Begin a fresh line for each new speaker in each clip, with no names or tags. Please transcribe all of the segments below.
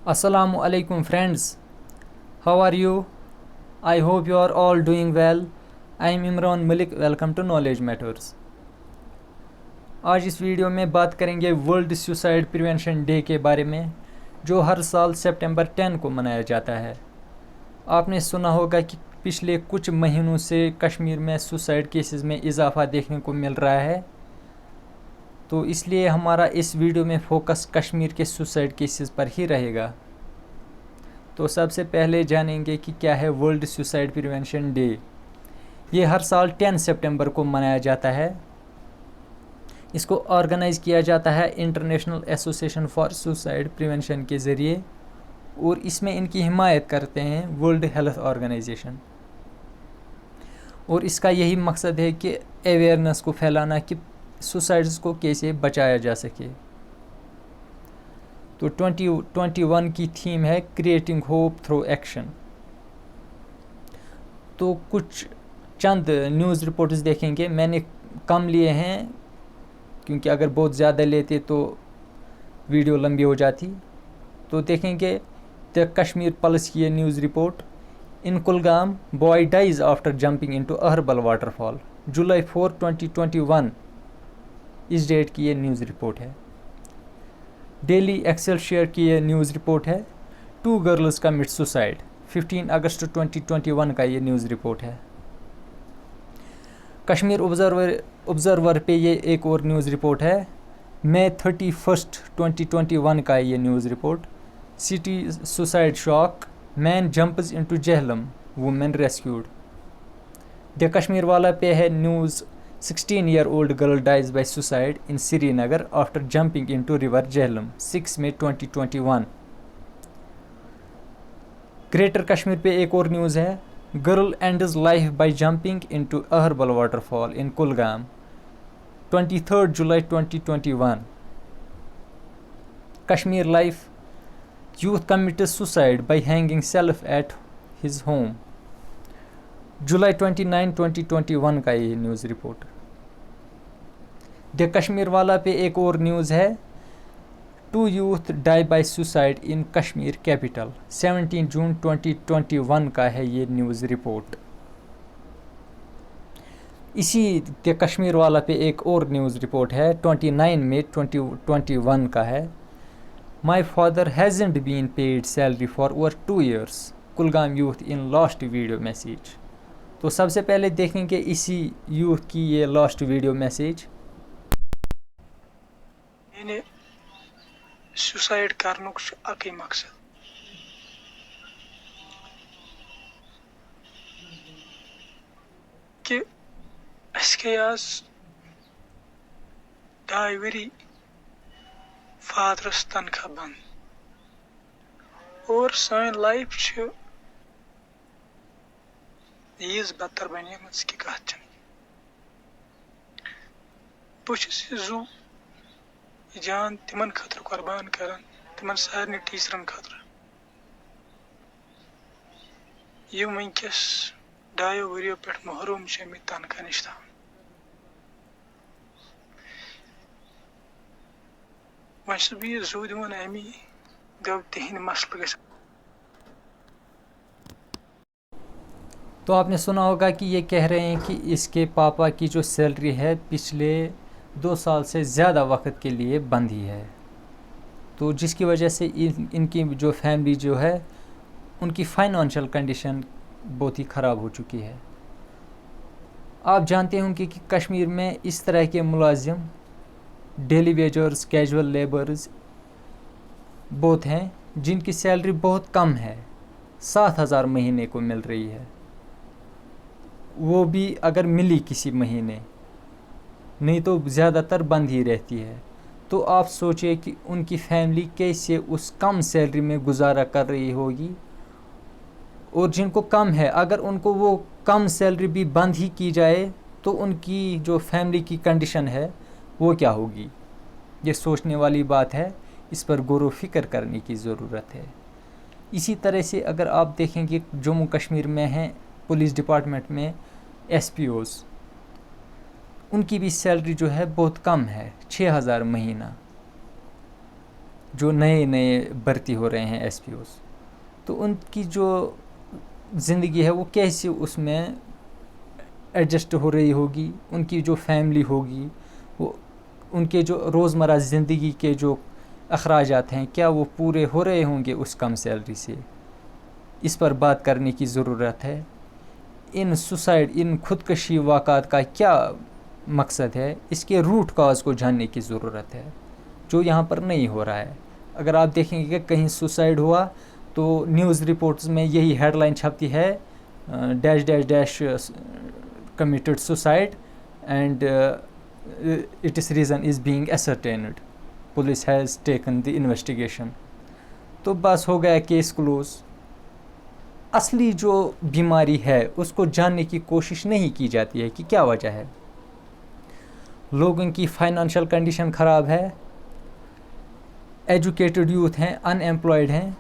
Assalamu alaikum friends. How are you? I hope you are all doing well. I am Imran Malik. Welcome to Knowledge Matters. آج اس video میں بات کریں گے world suicide prevention day کے بارے میں جو ہر سال سپٹمبر 10 کو منایا جاتا ہے۔ آپ نے سنا ہوگا کہ پچھلے کچھ مہینوں سے کشمیر میں سوسائڈ کیسز میں اضافہ دیکھنے کو مل رہا ہے، تو اس لیے ہمارا اس ویڈیو میں فوکس کشمیر کے سوسائڈ کیسز پر ہی رہے گا۔ تو سب سے پہلے جانیں گے کہ کیا ہے ورلڈ سوسائڈ پریونشن ڈے۔ یہ ہر سال 10 سپٹمبر کو منایا جاتا ہے۔ اس کو آرگنائز کیا جاتا ہے international association for suicide prevention کے ذریعے، اور اس میں ان کی حمایت کرتے ہیں ورلڈ ہیلتھ آرگنائزیشن، اور اس کا یہی مقصد ہے کہ اویئرنیس کو پھیلانا کہ سوسائڈز کو کیسے بچایا جا سکے۔ تو 2021 کی تھیم ہے کریٹنگ ہوپ تھرو ایکشن۔ تو کچھ چند نیوز رپورٹس دیکھیں گے، میں نے کم لیے ہیں کیونکہ اگر بہت زیادہ لیتے تو ویڈیو لمبی ہو جاتی۔ تو دیکھیں گے دا کشمیر پلس کی یہ news report, in Kulgam boy dies after jumping into Aharbal waterfall, جولائی 4 2021 اس ڈیٹ کی یہ نیوز رپورٹ ہے۔ ڈیلی ایکسلشیئر کی یہ نیوز رپورٹ ہے، 2 گرلز کمٹ سوسائڈ، 15 اگست 2021 کا یہ نیوز رپورٹ ہے۔ کشمیر observer پہ یہ ایک اور نیوز رپورٹ ہے، مئی 31 2021 کا یہ نیوز رپورٹ، سٹی سوسائڈ شاک، مین جمپز انٹو جہلم، وومین ریسکیوڈ۔ دا کشمیر والا پہ ہے news, 16-year-old girl dies by suicide in Srinagar after jumping into river Jhelum, 6 May 2021۔ Greater Kashmir پہ ایک اور نیوز ہے، girl ends life by jumping into Aharbal waterfall in Kulgam, 23 جولائی 2021۔ Kashmir life, youth commits suicide by hanging self at his home, جولائی 29 2021 کا یہ news report. دا کشمیر والا پہ ایک اور نیوز ہے، 2 youth die by suicide in Kashmir capital, 17 جون 2021 کا ہے یہ نیوز رپورٹ۔ اسی دا کشمیر والا پہ ایک اور نیوز رپورٹ ہے، 29 مئی 2021 کا ہے، My father hasn't been paid salary for over 2 years، Kulgam youth in last video message. تو سب سے پہلے دیکھیں گے اسی یوتھ کی یہ لاسٹ ویڈیو میسیج۔
سوسائڈ کرنُک چھُ اکٕے مقصد، کہ اَسہِ گٔے آز 2 ؤری فادرس تنخواہ بنٛد، اور سٲنۍ لایف چھِ ییٖژ بدتر بنیمٕژ کہِ کتھ چھنہٕ۔ بہٕ چھُس یہِ زُو یہِ جان تِمن خٲطرٕ قۄربان کران، تِمن سارنٕے ٹیٖچرن خٲطرٕ یِم وٕنکیٚس 2 ؤرۍیو پٮ۪ٹھ محروم چھِ آمٕتۍ تنخواہ نِش تھاونہٕ۔ وۄنۍ چھُس بہٕ یہِ زُو دِوان امی گوٚو تِہنٛدۍ مسلہٕ گژھِ۔
تو آپ نے سنا ہوگا کہ یہ کہہ رہے ہیں کہ اس کے پاپا کی جو سیلری ہے پچھلے 2 سال سے زیادہ وقت کے لیے بند ہی ہے، تو جس کی وجہ سے ان کی جو فیملی جو ہے ان کی فائنانشل کنڈیشن بہت ہی خراب ہو چکی ہے۔ آپ جانتے ہوں کہ کشمیر میں اس طرح کے ملازم، ڈیلی ویجرز، کیجول لیبرز بہت ہیں جن کی سیلری بہت کم ہے، 7,000 مہینے کو مل رہی ہے، وہ بھی اگر ملی کسی مہینے، نہیں تو زیادہ تر بند ہی رہتی ہے۔ تو آپ سوچیں کہ ان کی فیملی کیسے اس کم سیلری میں گزارا کر رہی ہوگی، اور جن کو کم ہے اگر ان کو وہ کم سیلری بھی بند ہی کی جائے تو ان کی جو فیملی کی کنڈیشن ہے وہ کیا ہوگی۔ یہ سوچنے والی بات ہے، اس پر غور و فکر کرنے کی ضرورت ہے۔ اسی طرح سے اگر آپ دیکھیں کہ جموں کشمیر میں ہیں پولیس ڈپارٹمنٹ میں ایس پی اوز، ان کی بھی سیلری جو ہے بہت کم ہے، 6,000 مہینہ، جو نئے بھرتی ہو رہے ہیں ایس پی اوز، تو ان کی جو زندگی ہے وہ کیسے اس میں ایڈجسٹ ہو رہی ہوگی، ان کی جو فیملی ہوگی، وہ ان کے جو روزمرہ زندگی کے جو اخراجات ہیں کیا وہ پورے ہو رہے ہوں گے اس کم سیلری سے، اس پر بات کرنے کی ضرورت ہے۔ ان خودکشی واقعات کا کیا مقصد ہے، اس کے روٹ کاز کو جاننے کی ضرورت ہے، جو یہاں پر نہیں ہو رہا ہے۔ اگر آپ دیکھیں گے کہ کہیں سوسائڈ ہوا تو نیوز رپورٹس میں یہی ہیڈ لائن چھپتی ہے، dash dash dash committed suicide and its reason is being ascertained. Police has taken the investigation. تو بس ہو گیا کیس کلوز۔ اصلی جو بیماری ہے اس کو جاننے کی کوشش نہیں کی جاتی ہے کہ کیا وجہ ہے۔ لوگوں کی فائنانشیل کنڈیشن خراب ہے، ایجوکیٹڈ یوتھ ہیں، ان ایمپلائڈ ہیں،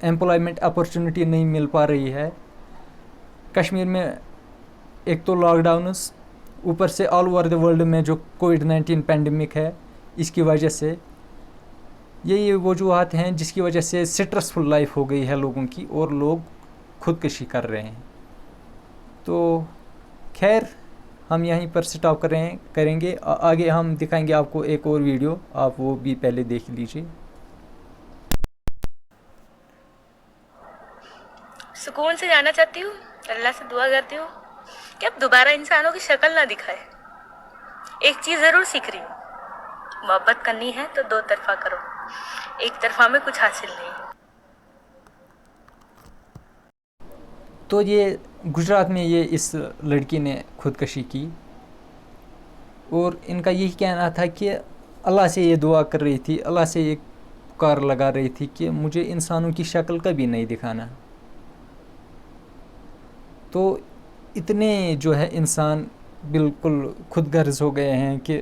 ایمپلائمنٹ اپرچونٹی نہیں مل پا رہی ہے۔ کشمیر میں ایک تو لاک ڈاؤنز، اوپر سے آل اوور دا ورلڈ میں جو کووڈ-19 پینڈیمک ہے، اس کی وجہ سے یہ وجوہات ہیں جس کی وجہ سے سٹریسفل لائف ہو گئی ہے لوگوں کی، اور لوگ خودکشی کر رہے ہیں۔ تو خیر ہم یہیں پر سٹاپ کریں گے، آگے ہم دکھائیں گے آپ کو ایک اور ویڈیو، آپ وہ بھی پہلے دیکھ لیجئے۔
سکون سے جانا چاہتی ہوں، اللہ سے دعا کرتی ہوں کہ اب دوبارہ انسانوں کی شکل نہ دکھائے۔ ایک چیز ضرور سیکھ رہی ہوں، محبت کرنی ہے تو دو طرفہ کرو، ایک طرفہ میں کچھ حاصل نہیں۔
تو یہ گجرات میں اس لڑکی نے خودکشی کی، اور ان کا یہی کہنا تھا کہ اللہ سے یہ دعا کر رہی تھی، اللہ سے یہ پکار لگا رہی تھی کہ مجھے انسانوں کی شکل کبھی نہیں دکھانا۔ تو اتنے جو ہے انسان بالکل خود غرض ہو گئے ہیں کہ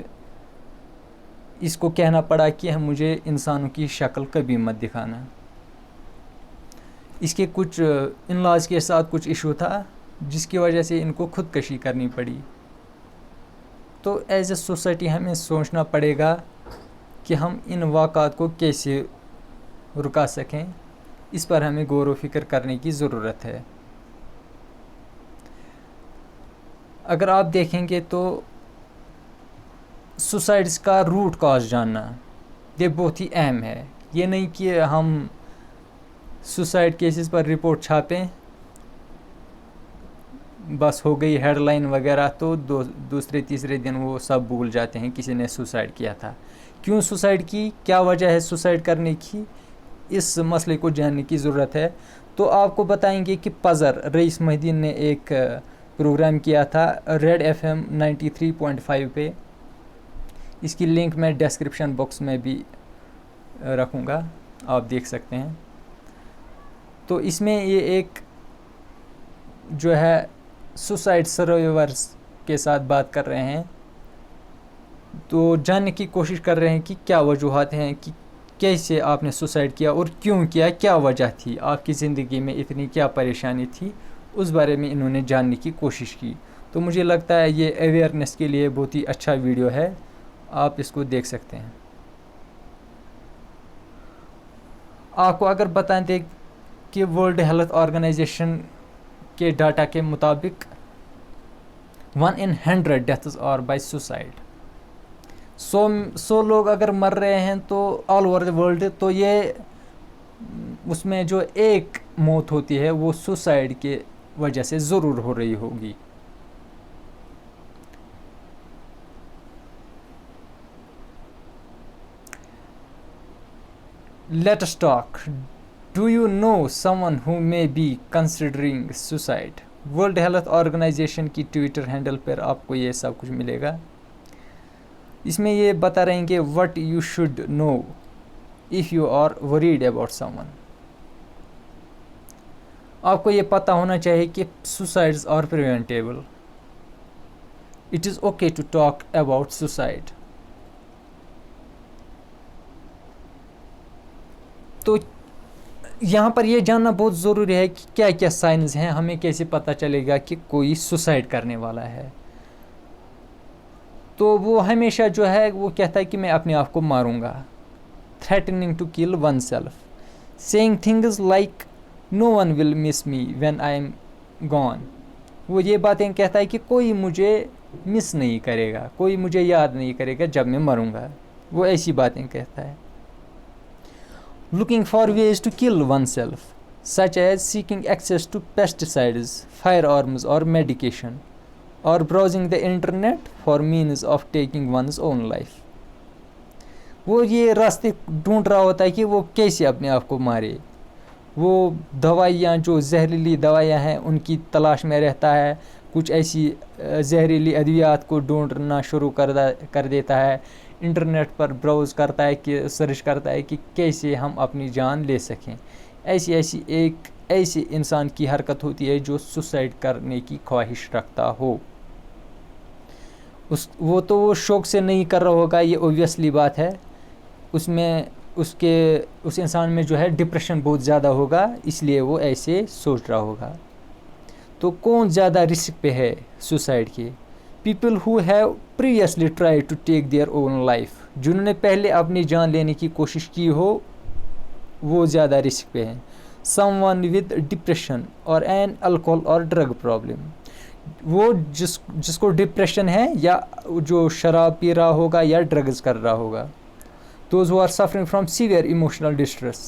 اس کو کہنا پڑا کہ مجھے انسانوں کی شکل کبھی مت دکھانا۔ اس کے کچھ ان لاز کے ساتھ کچھ ایشو تھا جس کی وجہ سے ان کو خودکشی کرنی پڑی۔ تو ایز اے سوسائٹی ہمیں سوچنا پڑے گا کہ ہم ان واقعات کو کیسے رکا سکیں، اس پر ہمیں غور و فکر کرنے کی ضرورت ہے۔ اگر آپ دیکھیں گے تو سوسائڈس کا روٹ کاز جاننا یہ بہت ہی اہم ہے۔ یہ نہیں کہ ہم سوسائڈ کیسز پر رپورٹ چھاپیں، بس ہو گئی ہیڈ لائن وغیرہ، تو دوسرے تیسرے دن وہ سب بھول جاتے ہیں کسی نے سوسائڈ کیا تھا۔ کیوں سوسائڈ کی، کیا وجہ ہے سوسائڈ کرنے کی، اس مسئلے کو جاننے کی ضرورت ہے۔ تو آپ کو بتائیں گے کہ پزر رئیس مہدین نے ایک پروگرام کیا تھا ریڈ FM 93.5 پہ، اس کی لنک میں ڈسکرپشن باکس میں بھی رکھوں گا، آپ دیکھ سکتے ہیں۔ تو اس میں یہ ایک جو ہے سوسائڈ سروائیورز کے ساتھ بات کر رہے ہیں، تو جاننے کی کوشش کر رہے ہیں کہ کیا وجوہات ہیں، کہ کیسے آپ نے سوسائڈ کیا اور کیوں کیا، کیا وجہ تھی، آپ کی زندگی میں اتنی کیا پریشانی تھی، اس بارے میں انہوں نے جاننے کی کوشش کی۔ تو مجھے لگتا ہے یہ اویئرنیس کے لیے بہت ہی اچھا ویڈیو ہے، آپ اس کو دیکھ سکتے ہیں۔ آپ کو اگر بتائیں دیں کہ ورلڈ ہیلتھ آرگنائزیشن کے ڈاٹا کے مطابق 1 in 100 ڈیتھز آر بائی سوسائڈ۔ 100 لوگ اگر مر رہے ہیں تو آل اوور دا ورلڈ، تو یہ اس میں جو ایک موت ہوتی ہے وہ سوسائڈ کے وجہ سے ضرور ہو رہی ہوگی۔ Let us talk. Do you know someone who may be considering suicide? World Health Organization کی ٹویٹر ہینڈل پر آپ کو یہ سب کچھ ملے گا۔ اس میں یہ بتا رہے ہیں کہ what you should know if you are worried about someone. آپ کو یہ پتہ ہونا چاہیے کہ suicides are preventable. It is okay to talk about suicide. تو یہاں پر یہ جاننا بہت ضروری ہے کہ کیا کیا سائنز ہیں، ہمیں کیسے پتہ چلے گا کہ کوئی سوسائڈ کرنے والا ہے۔ تو وہ ہمیشہ جو ہے وہ کہتا ہے کہ میں اپنے آپ کو ماروں گا، threatening to kill oneself, saying things like no one will miss me when I am gone. وہ یہ باتیں کہتا ہے کہ کوئی مجھے مس نہیں کرے گا, کوئی مجھے یاد نہیں کرے گا جب میں مروں گا. وہ ایسی باتیں کہتا ہے. Looking for ways to kill oneself, such as seeking access to pesticides, firearms or medication, or browsing the internet for means of taking one's own life. وہ یہ راستے ڈھونڈ رہا ہوتا ہے کہ وہ کیسے اپنے آپ کو مارے. وہ دوائیاں, جو زہریلی دوائیاں ہیں, ان کی تلاش میں رہتا ہے. کچھ ایسی زہریلی ادویات کو ڈھونڈنا شروع کر دیتا ہے. انٹرنیٹ پر براؤز کرتا ہے, کہ سرچ کرتا ہے کہ کیسے ہم اپنی جان لے سکیں. ایسی انسان کی حرکت ہوتی ہے جو سوسائڈ کرنے کی خواہش رکھتا ہو. وہ تو وہ شوق سے نہیں کر رہا ہوگا, یہ اوبویسلی بات ہے. اس انسان میں جو ہے ڈپریشن بہت زیادہ ہوگا, اس لیے وہ ایسے سوچ رہا ہوگا. تو کون زیادہ رسک پہ ہے سوسائڈ کے؟ People who have previously tried to take their own life, جنہوں نے پہلے اپنی جان لینے کی کوشش کی ہو, وہ زیادہ رسک پہ ہیں. سم ون ود ڈپریشن اور این الکوہل اور ڈرگ پرابلم, وہ جس کو ڈپریشن ہے یا جو شراب پی رہا ہوگا یا ڈرگز کر رہا ہوگا. Those who are suffering from severe emotional distress,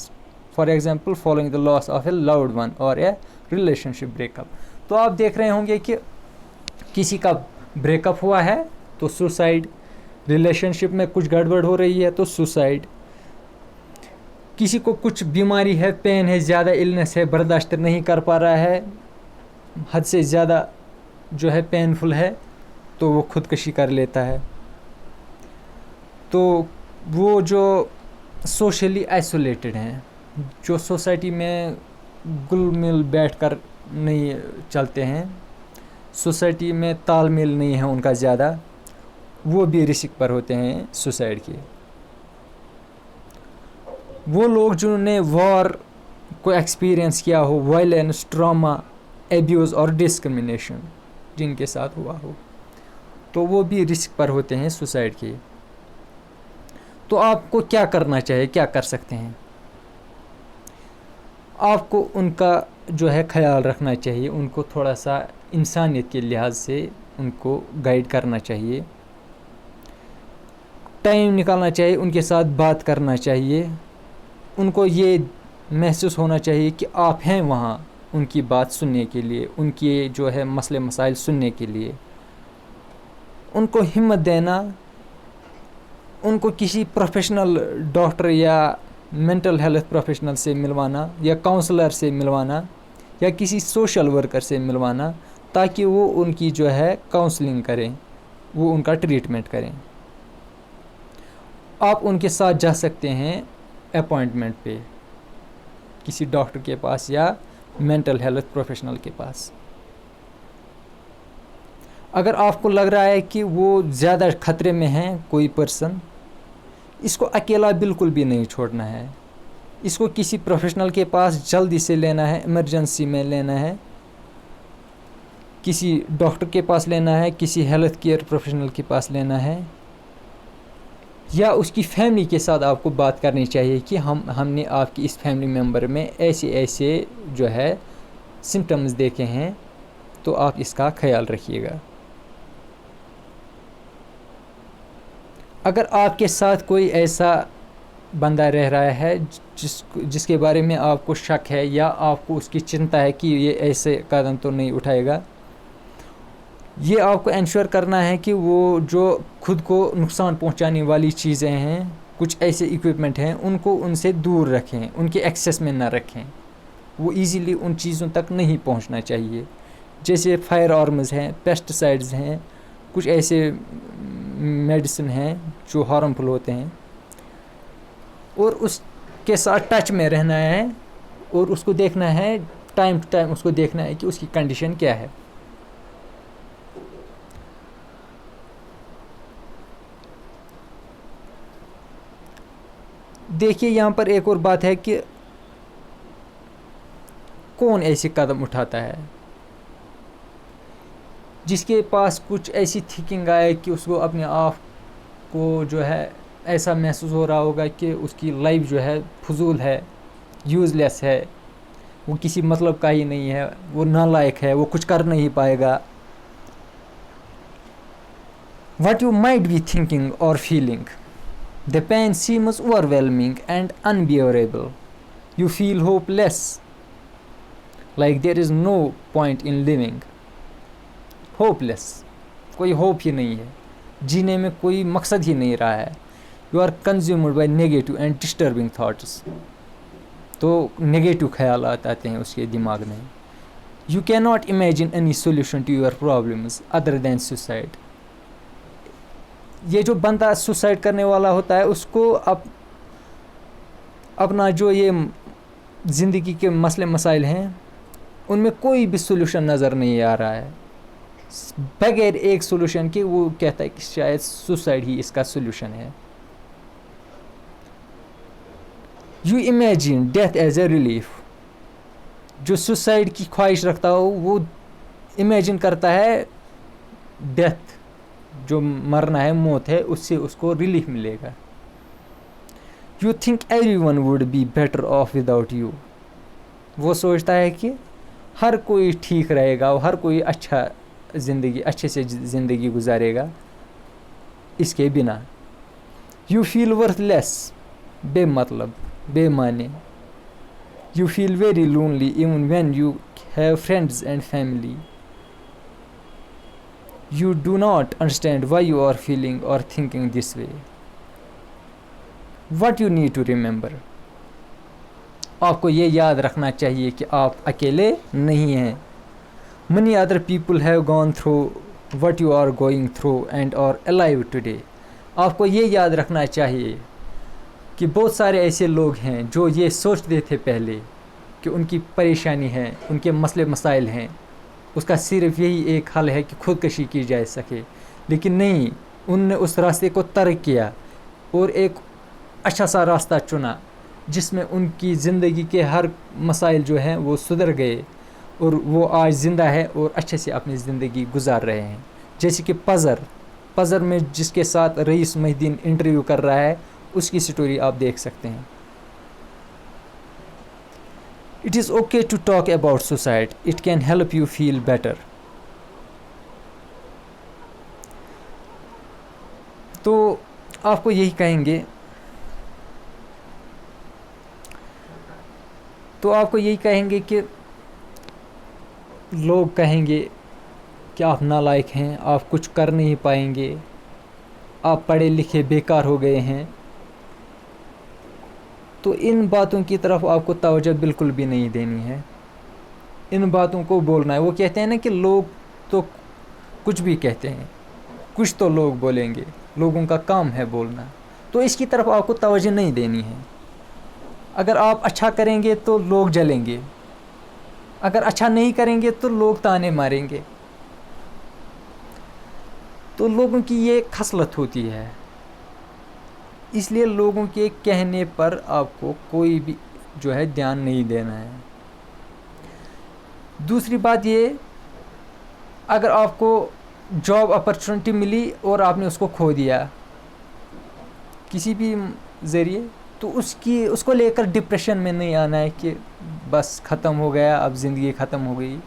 for example following the loss of a loved one or a relationship breakup. تو آپ دیکھ رہے ہوں گے کہ کسی کا بریک اپ ہوا ہے تو سوسائڈ, ریلیشن شپ میں کچھ گڑبڑ ہو رہی ہے تو سوسائڈ, کسی کو کچھ بیماری ہے, پین ہے, زیادہ النس ہے, برداشت نہیں کر پا رہا ہے, حد سے زیادہ جو ہے پینفل ہے, تو وہ خودکشی کر لیتا ہے. تو وہ جو سوشلی آئسولیٹڈ ہیں, جو سوسائٹی میں گل مل بیٹھ کر نہیں چلتے ہیں, سوسائٹی میں تال میل نہیں ہے ان کا زیادہ, وہ بھی رسک پر ہوتے ہیں سوسائڈ کے. وہ لوگ جنہوں نے وار کو ایکسپیرئنس کیا ہو, وائلنس, ٹراما, ایبیوز اور ڈسکرمنیشن جن کے ساتھ ہوا ہو, تو وہ بھی رسک پر ہوتے ہیں سوسائڈ کے. تو آپ کو کیا کرنا چاہیے, کیا کر سکتے ہیں؟ آپ کو ان کا جو ہے خیال رکھنا چاہیے, ان کو تھوڑا سا انسانیت کے لحاظ سے ان کو گائیڈ کرنا چاہیے, ٹائم نکالنا چاہیے, ان کے ساتھ بات کرنا چاہیے. ان کو یہ محسوس ہونا چاہیے کہ آپ ہیں وہاں ان کی بات سننے کے لیے, ان کی جو ہے مسئلے مسائل سننے کے لیے. ان کو ہمت دینا, ان کو کسی پروفیشنل ڈاکٹر یا مینٹل ہیلتھ پروفیشنل سے ملوانا, یا کاؤنسلر سے ملوانا, یا کسی سوشل ورکر سے ملوانا, تاکہ وہ ان کی جو ہے کاؤنسلنگ کریں, وہ ان کا ٹریٹمنٹ کریں. آپ ان کے ساتھ جا سکتے ہیں اپوائنٹمنٹ پہ کسی ڈاکٹر کے پاس یا مینٹل ہیلتھ پروفیشنل کے پاس. اگر آپ کو لگ رہا ہے کہ وہ زیادہ خطرے میں ہیں کوئی پرسن, اس کو اکیلا بالکل بھی نہیں چھوڑنا ہے, اس کو کسی پروفیشنل کے پاس جلدی سے لینا ہے, ایمرجنسی میں لینا ہے, کسی ڈاکٹر کے پاس لینا ہے, کسی ہیلتھ کیئر پروفیشنل کے پاس لینا ہے, یا اس کی فیملی کے ساتھ آپ کو بات کرنی چاہیے کہ ہم نے آپ کی اس فیملی ممبر میں ایسے جو ہے سمٹمز دیکھے ہیں, تو آپ اس کا خیال رکھیے گا. اگر آپ کے ساتھ کوئی ایسا بندہ رہ رہا ہے جس کے بارے میں آپ کو شک ہے, یا آپ کو اس کی چنتا ہے کہ یہ ایسے قدم تو نہیں اٹھائے گا, یہ آپ کو انشور کرنا ہے کہ وہ جو خود کو نقصان پہنچانے والی چیزیں ہیں, کچھ ایسے ایکوپمنٹ ہیں, ان کو ان سے دور رکھیں, ان کے ایکسیس میں نہ رکھیں. وہ ایزیلی ان چیزوں تک نہیں پہنچنا چاہیے, جیسے فائر آرمز ہیں, پیسٹیسائڈز ہیں, کچھ ایسے میڈیسن ہیں جو ہارمفل ہوتے ہیں. اور اس کے ساتھ ٹچ میں رہنا ہے, اور اس کو دیکھنا ہے ٹائم ٹو ٹائم, اس کو دیکھنا ہے کہ اس کی کنڈیشن کیا ہے. دیکھیے یہاں پر ایک اور بات ہے کہ کون ایسے قدم اٹھاتا ہے جس کے پاس کچھ ایسی تھنکنگ آئے کہ اس کو اپنے آپ کو جو ہے ایسا محسوس ہو رہا ہوگا کہ اس کی لائف جو ہے فضول ہے، یوز لیس ہے، وہ کسی مطلب کا ہی نہیں ہے، وہ نالائق ہے، وہ کچھ کر نہیں پائے گا. What you might be thinking or feeling. The pain seems overwhelming and unbearable. You feel hopeless, like there is no point in living. Hopeless. کوئی ہوپ ہی نہیں ہے، جینے میں کوئی مقصد ہی نہیں رہا ہے. You are consumed by negative and disturbing thoughts. تو نگیٹو خیالات آتے ہیں اس کے دماغ میں. You cannot imagine any solution to your problems other than suicide. یہ جو بندہ سوسائڈ کرنے والا ہوتا ہے اس کو اپنا جو یہ زندگی کے مسئلے مسائل ہیں ان میں کوئی بھی سولوشن نظر نہیں آ رہا ہے، بغیر ایک سولوشن کے وہ کہتا ہے کہ شاید سوسائڈ ہی اس کا سولوشن ہے. You imagine death as a relief. جو سوسائڈ کی خواہش رکھتا ہو وہ امیجن کرتا ہے ڈیتھ، جو مرنا ہے، موت ہے، اس سے اس کو ریلیف ملے گا. You think everyone would be better off without you. وہ سوچتا ہے کہ ہر کوئی ٹھیک رہے گا، ہر کوئی اچھے سے زندگی گزارے گا اس کے بنا. You feel worthless. بے مطلب، بے معنی. You feel very lonely even when you have friends and family. You do not understand why you are feeling or thinking this way. What you need to remember. آپ کو یہ یاد رکھنا چاہیے کہ آپ اکیلے نہیں ہیں. Many other people have gone through what you are going through and are alive today. آپ کو یہ یاد رکھنا چاہیے کہ بہت سارے ایسے لوگ ہیں جو یہ سوچتے تھے پہلے کہ ان کی پریشانی ہے، ان کے مسئلے مسائل ہیں، اس کا صرف یہی ایک حل ہے کہ خودکشی کی جا سکے، لیکن نہیں، ان نے اس راستے کو ترک کیا اور ایک اچھا سا راستہ چنا جس میں ان کی زندگی کے ہر مسائل جو ہیں وہ سدھر گئے اور وہ آج زندہ ہے اور اچھے سے اپنی زندگی گزار رہے ہیں. جیسے کہ پزر میں جس کے ساتھ رئیس محی الدین انٹرویو کر رہا ہے اس کی سٹوری آپ دیکھ سکتے ہیں. It is okay to talk about suicide. It can help you feel better. تو آپ کو یہی کہیں گے کہ لوگ کہیں گے کہ آپ نالائق ہیں، آپ کچھ کر نہیں پائیں گے، آپ پڑھے لکھے بیکار ہو گئے ہیں. تو ان باتوں کی طرف آپ کو توجہ بالکل بھی نہیں دینی ہے. ان باتوں کو بولنا ہے. وہ کہتے ہیں نا کہ لوگ تو کچھ بھی کہتے ہیں، کچھ تو لوگ بولیں گے، لوگوں کا کام ہے بولنا. تو اس کی طرف آپ کو توجہ نہیں دینی ہے. اگر آپ اچھا کریں گے تو لوگ جلیں گے، اگر اچھا نہیں کریں گے تو لوگ تانے ماریں گے. تو لوگوں کی یہ خصلت ہوتی ہے، اس لیے لوگوں کے کہنے پر آپ کو کوئی بھی جو ہے دھیان نہیں دینا ہے. دوسری بات یہ، اگر آپ کو جاب اپرچونٹی ملی اور آپ نے اس کو کھو دیا کسی بھی ذریعے، تو اس کو لے کر ڈپریشن میں نہیں آنا ہے کہ بس ختم ہو گیا، اب زندگی ختم ہو گئی.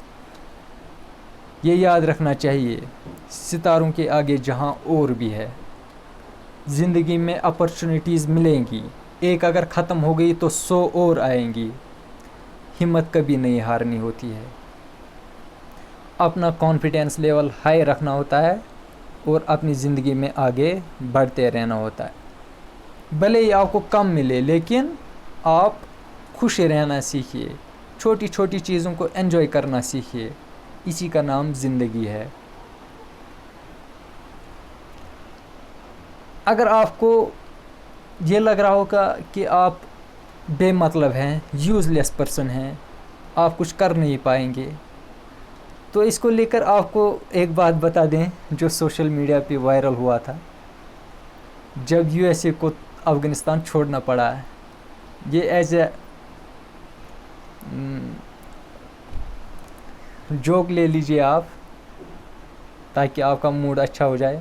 یہ یاد رکھنا چاہیے ستاروں کے آگے جہاں اور بھی ہے. زندگی میں اپرچونٹیز ملیں گی، ایک اگر ختم ہو گئی تو 100 اور آئیں گی. ہمت کبھی نہیں ہارنی ہوتی ہے. اپنا کانفیڈینس لیول ہائی رکھنا ہوتا ہے اور اپنی زندگی میں آگے بڑھتے رہنا ہوتا ہے. بھلے ہی آپ کو کم ملے لیکن آپ خوش رہنا سیکھیے، چھوٹی چھوٹی چیزوں کو انجوائے کرنا سیکھیے. اسی کا نام زندگی ہے. اگر آپ کو یہ لگ رہا ہوگا کہ آپ بے مطلب ہیں، یوز لیس پرسن ہیں، آپ کچھ کر نہیں پائیں گے، تو اس کو لے کر آپ کو ایک بات بتا دیں جو سوشل میڈیا پہ وائرل ہوا تھا جب USA کو افغانستان چھوڑنا پڑا. یہ ایز اے جوک لے لیجئے آپ تاکہ آپ کا موڈ اچھا ہو جائے.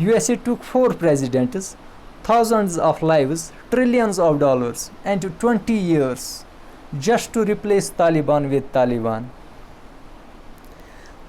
USA took 4 presidents, thousands of lives, trillions of dollars and 20 years just to replace Taliban with Taliban.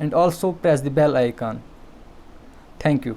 and also press the bell icon. Thank you.